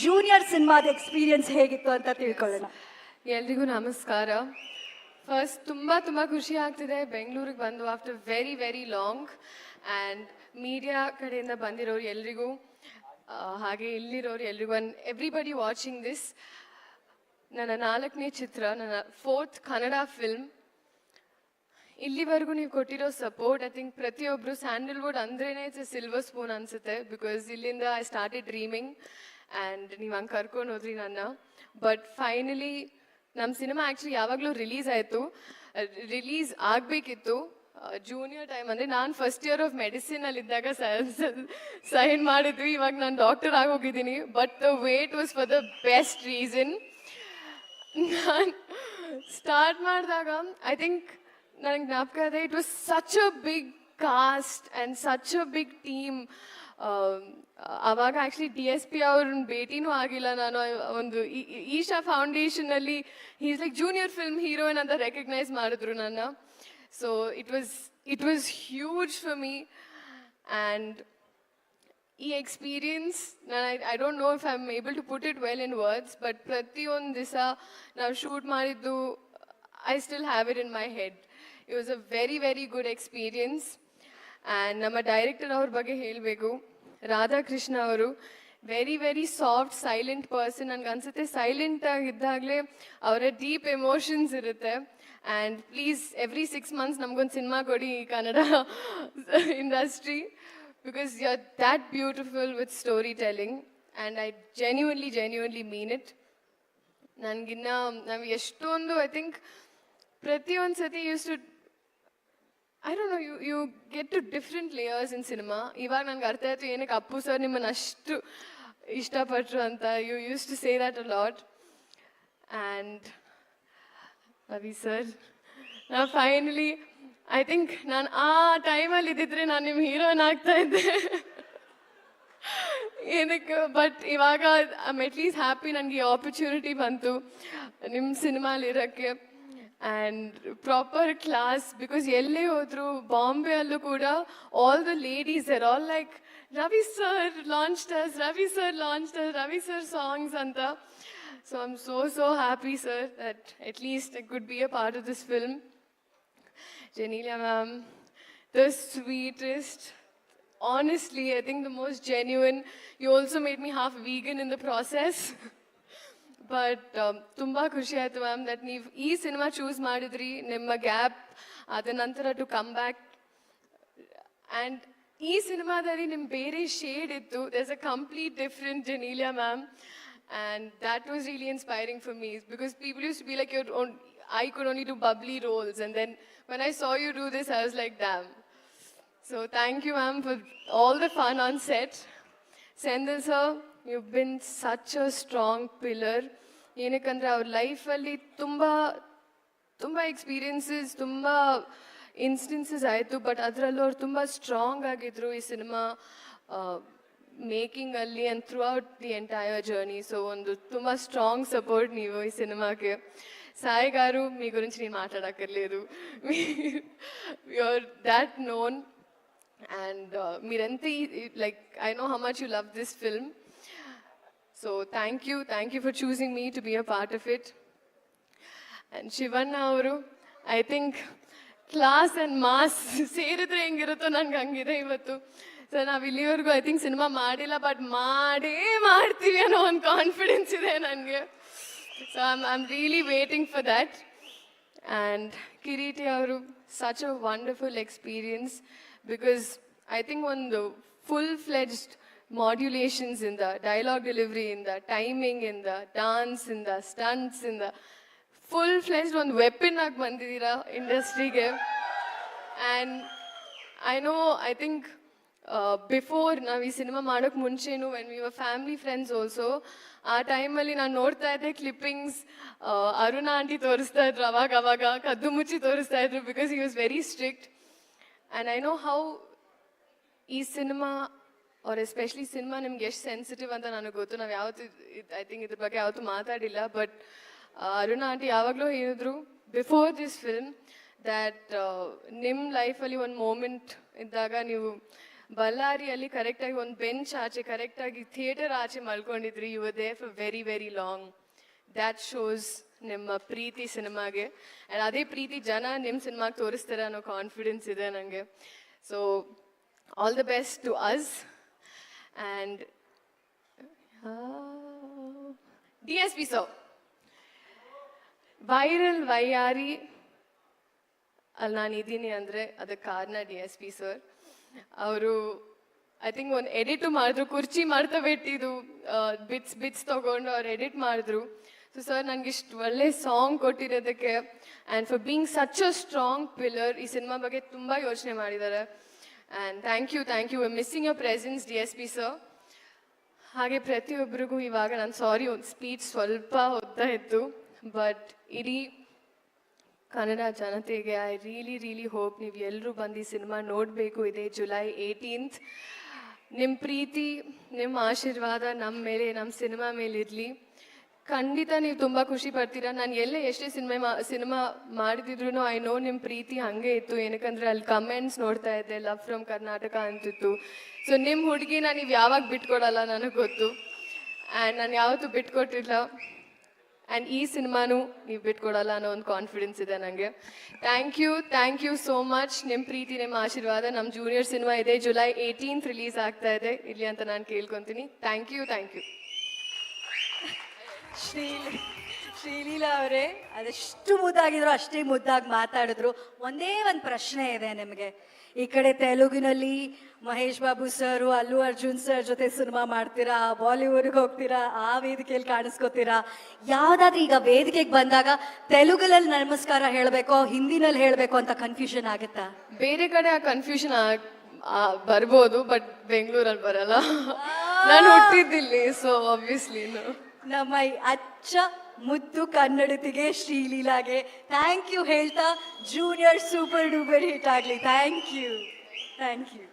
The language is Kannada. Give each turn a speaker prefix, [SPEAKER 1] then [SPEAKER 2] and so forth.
[SPEAKER 1] ಜೂನಿಯರ್ ಸಿನಿಮಾದ ಎಕ್ಸ್ಪೀರಿಯನ್ಸ್ ಹೇಗಿತ್ತು ಅಂತ ತಿಳ್ಕೊಳ್ಳೋಣ.
[SPEAKER 2] ಎಲ್ರಿಗೂ ನಮಸ್ಕಾರ. ಫಸ್ಟ್ ತುಂಬ ಖುಷಿ ಆಗ್ತಿದೆ ಬೆಂಗಳೂರಿಗೆ ಬಂದು after very long. And media ಕಡೆಯಿಂದ ಬಂದಿರೋರು ಎಲ್ರಿಗೂ, ಹಾಗೆ ಇಲ್ಲಿರೋರು ಎಲ್ರಿಗೂ, ಆ್ಯಂಡ್ ಎವ್ರಿಬಡಿ ವಾಚಿಂಗ್ ದಿಸ್. ನನ್ನ 4ನೇ ಚಿತ್ರ, ನನ್ನ 4th ಕನ್ನಡ ಫಿಲ್ಮ್. ಇಲ್ಲಿವರೆಗೂ ನೀವು ಕೊಟ್ಟಿರೋ ಸಪೋರ್ಟ್, ಐ ಥಿಂಕ್ ಪ್ರತಿಯೊಬ್ಬರು ಸ್ಯಾಂಡಲ್ವುಡ್ ಅಂದ್ರೇ ಇಟ್ಸ್ ಸಿಲ್ವರ್ ಸ್ಪೂನ್ ಅನಿಸುತ್ತೆ. ಬಿಕಾಸ್ ಇಲ್ಲಿಂದ ಐ ಸ್ಟಾರ್ಟೆಡ್ ಡ್ರೀಮಿಂಗ್ ಆ್ಯಂಡ್ ನೀವು ಹಂಗೆ ಕರ್ಕೊಂಡು ಹೋದ್ರಿ ನನ್ನ. ಬಟ್ ಫೈನಲಿ ನಮ್ಮ ಸಿನಿಮಾ ಆ್ಯಕ್ಚುಲಿ ಯಾವಾಗಲೂ ರಿಲೀಸ್ ಆಗಬೇಕಿತ್ತು ಜೂನಿಯರ್ ಟೈಮ್. ಅಂದರೆ ನಾನು ಫಸ್ಟ್ ಇಯರ್ ಆಫ್ ಮೆಡಿಸಿನಲ್ಲಿದ್ದಾಗ ಸೈನ್ ಮಾಡಿದ್ವಿ. ಇವಾಗ ನಾನು ಡಾಕ್ಟರ್ ಆಗೋಗಿದ್ದೀನಿ. But the wait was for the best reason. ನಾನು ಸ್ಟಾರ್ಟ್ ಮಾಡಿದಾಗ ಐ ಥಿಂಕ್ ನನಗೆ ಜ್ಞಾಪಕ ಇದೆ, it was such a big cast and such a big team. ಆವಾಗ ಆ್ಯಕ್ಚುಲಿ DSP ಅವ್ರನ್ನ ಭೇಟಿನೂ ಆಗಿಲ್ಲ ನಾನು. ಒಂದು ಈಶಾ ಫೌಂಡೇಶನಲ್ಲಿ is like Junior film heroine ಅಂತ ರೆಕಗ್ನೈಸ್ ಮಾಡಿದ್ರು ನನ್ನ. So it was huge for me. And ಈ ಎಕ್ಸ್ಪೀರಿಯನ್ಸ್ ನಾನು I don't know if I am able to put it well in words. But ಪ್ರತಿಯೊಂದು ದಿವಸ ನಾವು ಶೂಟ್ ಮಾಡಿದ್ದು I still have it in my head. It was a very good experience. And ನಮ್ಮ ಡೈರೆಕ್ಟರ್ ಅವ್ರ ಬಗ್ಗೆ ಹೇಳಬೇಕು, ರಾಧಾಕೃಷ್ಣ ಅವರು. Very soft silent person. ನನಗೆ ಅನ್ಸುತ್ತೆ ಸೈಲೆಂಟ್ ಆಗಿದ್ದಾಗಲೇ ಅವರ ಡೀಪ್ ಎಮೋಷನ್ಸ್ ಇರುತ್ತೆ. ಆ್ಯಂಡ್ ಪ್ಲೀಸ್ ಎವ್ರಿ 6 months ನಮಗೊಂದು ಸಿನಿಮಾ ಕೊಡಿ ಈ Kannada industry. Because you are that beautiful with story telling. And I genuinely mean it. ನಾವು ಎಷ್ಟೊಂದು ಐ ಥಿಂಕ್ ಪ್ರತಿಯೊಂದು ಸತಿ I don't know, you get to different layers in cinema. ಇವಾಗ ನನಗೆ ಅರ್ಥ ಆಯಿತು ಏನಕ್ಕೆ ಅಪ್ಪು ಸರ್ ನಿಮ್ಮನ್ನು ಅಷ್ಟು ಇಷ್ಟಪಟ್ಟರು ಅಂತ. You use to say that a lot. And Ravi sir, ನಾನು ಫೈನಲಿ ಐ ಥಿಂಕ್ ನಾನು ಆ ಟೈಮಲ್ಲಿ ಇದ್ದಿದ್ರೆ ನಾನು ನಿಮ್ಮ ಹೀರೋಯಿನ್ ಆಗ್ತಾ ಇದ್ದೆ ಏನಕ್ಕೆ. ಬಟ್ ಇವಾಗ ಐ ಆಮ್ ಅಟ್ಲೀಸ್ಟ್ ಹ್ಯಾಪಿ ನನಗೆ ಈ ಆಪರ್ಚುನಿಟಿ ಬಂತು ನಿಮ್ಮ ಸಿನಿಮಾಲಿರೋಕ್ಕೆ. And proper class. ಬಿಕಾಸ್ ಎಲ್ಲೇ ಹೋದ್ರು ಬಾಂಬೆ ಅಲ್ಲೂ ಕೂಡ all the ladies are all like Ravi sir launched us, Ravi sir songs ಅಂತ. So I am so happy sir that at least I could be a part of this film. Genelia ma'am, the sweetest, honestly I think the most genuine. You also made me half vegan in the process. But ತುಂಬ ಖುಷಿ ಆಯಿತು ಮ್ಯಾಮ್ ದಟ್ ನೀವು ಈ ಸಿನಿಮಾ ಚೂಸ್ ಮಾಡಿದ್ರಿ. ನಿಮ್ಮ ಗ್ಯಾಪ್ ಅದ ನಂತರ ಟು ಕಮ್ ಬ್ಯಾಕ್. ಆ್ಯಂಡ್ ಈ ಸಿನಿಮಾದಲ್ಲಿ ನಿಮ್ಮ ಬೇರೆ ಶೇಡ್ ಇತ್ತು. There is a complete different Genelia ma'am. And that was really inspiring for me. Because people used to be like I could only do bubbly roles. And then when I saw you do this, I was like, damn. So thank you ma'am for all the fun on set. Sendil sir, you've been such a strong pillar. ಏನಕ್ಕಂದರೆ ಅವ್ರ ಲೈಫಲ್ಲಿ ತುಂಬ ಎಕ್ಸ್ಪೀರಿಯನ್ಸಸ್, ತುಂಬ ಇನ್ಸ್ಟೆನ್ಸಸ್ ಆಯಿತು. ಬಟ್ ಅದರಲ್ಲೂ ಅವ್ರು ತುಂಬ ಸ್ಟ್ರಾಂಗ್ ಆಗಿದ್ರು ಈ ಸಿನಿಮಾ ಮೇಕಿಂಗಲ್ಲಿ and throughout the entire journey. So ಒಂದು ತುಂಬ స్ట్రాంగ్ సపోర్ట్ ನೀವು ఈ సినిమాకి. సాయి గారు మీ గురించి నేను మాట్లాడక్కర్లేదు. You're that known. అండ్ మీరెంత like I know how much you love this film. So thank you for choosing me to be a part of it. And Shivanna avaru, I think class and mass ಸೇರಿದ್ರೆ ಹೆಂಗಿರುತ್ತೋ ನನಗೆ ಹಂಗಿದೆ ಇವತ್ತು. ಸೊ ನಾವು ಇಲ್ಲಿವರೆಗೂ ಐ ಥಿಂಕ್ ಸಿನಿಮಾ ಮಾಡಿಲ್ಲ, ಬಟ್ ಮಾಡ್ತೀವಿ ಅನ್ನೋ ಒಂದು ಕಾನ್ಫಿಡೆನ್ಸ್ ಇದೆ ನನಗೆ. So I am really waiting for that. And Kireeti ಅವರು such a wonderful experience. Because I think ಒಂದು ಫುಲ್ ಫ್ಲೆಡ್ಜ್ಡ್ ಮಾಡ್ಯುಲೇಷನ್ಸ್ ಇಂದ, ಡೈಲಾಗ್ ಡೆಲಿವರಿ ಇಂದ, ಟೈಮಿಂಗ್ ಇಂದ, ಡಾನ್ಸ್ ಇಂದ, ಸ್ಟಂಟ್ಸ್ ಇಂದ ಫುಲ್ ಫ್ಲೆಜ್ಡ್ ಒಂದು ವೆಪನ್ ಆಗಿ ಬಂದಿದ್ದೀರಾ ಇಂಡಸ್ಟ್ರಿಗೆ. ಆ್ಯಂಡ್ ಐ ಥಿಂಕ್ ಬಿಫೋರ್ ನಾವು ಈ ಸಿನಿಮಾ ಮಾಡೋಕ್ಕೆ ಮುಂಚೆನೂ when we were family friends also, ಆ ಟೈಮಲ್ಲಿ ನಾನು ನೋಡ್ತಾ ಇದ್ದೆ ಕ್ಲಿಪ್ಪಿಂಗ್ಸ್. ಅರುಣ ಆಂಟಿ ತೋರಿಸ್ತಾ ಇದ್ರು ಅವಾಗ ಕದ್ದು ಮುಚ್ಚಿ ತೋರಿಸ್ತಾ ಇದ್ರು. Because he was very strict. And I know how ಈ ಸಿನಿಮಾ ಅವ್ರ ಎಸ್ಪೆಷಲಿ ಸಿನಿಮಾ ನಿಮ್ಗೆ ಎಷ್ಟು ಸೆನ್ಸಿಟಿವ್ ಅಂತ ನನಗೆ ಗೊತ್ತು. ನಾವು ಯಾವತ್ತು ಐ ಥಿಂಕ್ ಇದ್ರ ಬಗ್ಗೆ ಯಾವತ್ತೂ ಮಾತಾಡಿಲ್ಲ. ಬಟ್ ಅರುಣ ಆಂಟಿ ಯಾವಾಗಲೂ ಹೇಳಿದ್ರು ಬಿಫೋರ್ ದಿಸ್ ಫಿಲ್ಮ್ ದ್ಯಾಟ್ ನಿಮ್ಮ ಲೈಫಲ್ಲಿ ಒಂದು ಮೂಮೆಂಟ್ ಇದ್ದಾಗ ನೀವು ಬಳ್ಳಾರಿಯಲ್ಲಿ ಕರೆಕ್ಟಾಗಿ ಒಂದು ಬೆಂಚ್ ಆಚೆ ಕರೆಕ್ಟಾಗಿ ಥಿಯೇಟರ್ ಆಚೆ ಮಲ್ಕೊಂಡಿದ್ರಿ. You were there for very very long. That shows ನಿಮ್ಮ ಪ್ರೀತಿ ಸಿನಿಮಾಗೆ. ಆ್ಯಂಡ್ ಅದೇ ಪ್ರೀತಿ ಜನ ನಿಮ್ಮ ಸಿನಿಮಾಗೆ ತೋರಿಸ್ತಾರೆ ಅನ್ನೋ ಕಾನ್ಫಿಡೆನ್ಸ್ ಇದೆ ನನಗೆ. So all the best to us. And DSP sir, viral Vayyari ಅಲ್ಲಿ ನಾನು ಇದ್ದೀನಿ ಅಂದರೆ ಅದಕ್ಕೆ ಕಾರಣ DSP ಸರ್. ಅವರು ಐ ಥಿಂಕ್ ಒಂದು ಎಡಿಟು ಮಾಡಿದ್ರು, ಕುರ್ಚಿ ಮಾಡ್ತಾ ಬಿಟ್ಟಿದ್ದು ಬಿಟ್ಸ್ ತೊಗೊಂಡು ಅವ್ರು ಎಡಿಟ್ ಮಾಡಿದ್ರು. ಸೊ ಸರ್ ನನಗೆ ಇಷ್ಟು ಒಳ್ಳೆ ಸಾಂಗ್ ಕೊಟ್ಟಿರೋದಕ್ಕೆ and for being such a strong pillar, ಈ ಸಿನಿಮಾ ಬಗ್ಗೆ ತುಂಬ ಯೋಚನೆ ಮಾಡಿದ್ದಾರೆ. And thank you missing your presence DSP sir. ಹಾಗೆ ಪ್ರತಿಯೊಬ್ಬರಿಗೂ ಇವಾಗ ನಾನು ಸಾರಿ ಒಂದು ಸ್ಪೀಚ್ ಸ್ವಲ್ಪ ಓದ್ತಾ ಇತ್ತು, ಬಟ್ ಇಡೀ ಕನ್ನಡ ಜನತೆಗೆ ಐ ರಿಯಲಿ ಹೋಪ್ ನೀವು ಎಲ್ಲರೂ ಬಂದು ಈ ಸಿನಿಮಾ ನೋಡಬೇಕು. ಇದೆ July 18th. ನಿಮ್ಮ ಪ್ರೀತಿ, ನಿಮ್ಮ ಆಶೀರ್ವಾದ ನಮ್ಮ ಮೇಲೆ, ನಮ್ಮ ಸಿನಿಮಾ ಮೇಲೆ ಇರಲಿ. ಖಂಡಿತ ನೀವು ತುಂಬ ಖುಷಿ ಪಡ್ತೀರಾ. ನಾನು ಎಲ್ಲೇ ಎಷ್ಟೇ ಸಿನಿಮಾ ಮಾಡಿದಿದ್ರು ಐ ನೋ ನಿಮ್ಮ ಪ್ರೀತಿ ಹಾಗೆ ಇತ್ತು. ಏನಕ್ಕಂದರೆ ಅಲ್ಲಿ ಕಮೆಂಟ್ಸ್ ನೋಡ್ತಾ ಇದ್ದೆ, ಲವ್ ಫ್ರಮ್ ಕರ್ನಾಟಕ ಅಂತಿತ್ತು. ಸೊ ನಿಮ್ಮ ಹುಡುಗಿನ ನೀವು ಯಾವಾಗ ಬಿಟ್ಕೊಡಲ್ಲ ನನಗೆ ಗೊತ್ತು. ಆ್ಯಂಡ್ ನಾನು ಯಾವತ್ತೂ ಬಿಟ್ಕೊಟ್ಟಿಲ್ಲ. ಆ್ಯಂಡ್ ಈ ಸಿನಿಮಾನು ನೀವು ಬಿಟ್ಕೊಡಲ್ಲ ಅನ್ನೋ ಒಂದು ಕಾನ್ಫಿಡೆನ್ಸ್ ಇದೆ ನನಗೆ. Thank you so much. ನಿಮ್ಮ ಪ್ರೀತಿ, ನಿಮ್ಮ ಆಶೀರ್ವಾದ. ನಮ್ಮ ಜೂನಿಯರ್ ಸಿನಿಮಾ ಇದೆ July 18th ರಿಲೀಸ್ ಆಗ್ತಾ ಇದೆ, ಇಲ್ಲಿ ಅಂತ ನಾನು ಕೇಳ್ಕೊತೀನಿ. Thank you.
[SPEAKER 1] ಶ್ರೀಲೀಲಾ ಅವರೇ ಅದೆಷ್ಟು ಮುದ್ದಾಗಿದ್ರು ಅಷ್ಟೇ ಮುದ್ದಾಗಿ ಮಾತಾಡಿದ್ರು. ಒಂದೇ ಒಂದು ಪ್ರಶ್ನೆ ಇದೆ ನಿಮಗೆ. ಈ ಕಡೆ ತೆಲುಗಿನಲ್ಲಿ ಮಹೇಶ್ ಬಾಬು ಸರ್, ಅಲ್ಲು ಅರ್ಜುನ್ ಸರ್ ಜೊತೆ ಸಿನಿಮಾ ಮಾಡ್ತೀರಾ, ಬಾಲಿವುಡ್ಗೆ ಹೋಗ್ತೀರಾ, ಆ ವೇದಿಕೆಯಲ್ಲಿ ಕಾಣಿಸ್ಕೋತೀರಾ. ಯಾವುದಾದ್ರೂ ಈಗ ವೇದಿಕೆಗೆ ಬಂದಾಗ ತೆಲುಗಲ್ಲಿ ನಮಸ್ಕಾರ ಹೇಳಬೇಕು, ಹಿಂದಿನಲ್ಲಿ ಹೇಳಬೇಕು ಅಂತ ಕನ್ಫ್ಯೂಷನ್ ಆಗುತ್ತಾ?
[SPEAKER 2] ಬೇರೆ ಕಡೆ ಆ ಕನ್ಫ್ಯೂಷನ್ ಬರ್ಬೋದು, ಬಟ್ ಬೆಂಗಳೂರಲ್ಲಿ ಬರಲ್ಲ. ನಾನು ಹುಟ್ಟಿದ್ದಿಲ್ಲಿ, ಸೊ ಆಬ್ವಿಯಸ್ಲಿ
[SPEAKER 1] ನಮ್ಮ ಈ ಅಚ್ಚ ಮುದ್ದು ಕನ್ನಡತಿಗೆ ಶ್ರೀಲೀಲಾಗೆ ಥ್ಯಾಂಕ್ ಯು ಹೇಳ್ತಾ ಜೂನಿಯರ್ ಸೂಪರ್ ಡೂಪರ್ ಹಿಟ್ ಆಗಲಿ. Thank you.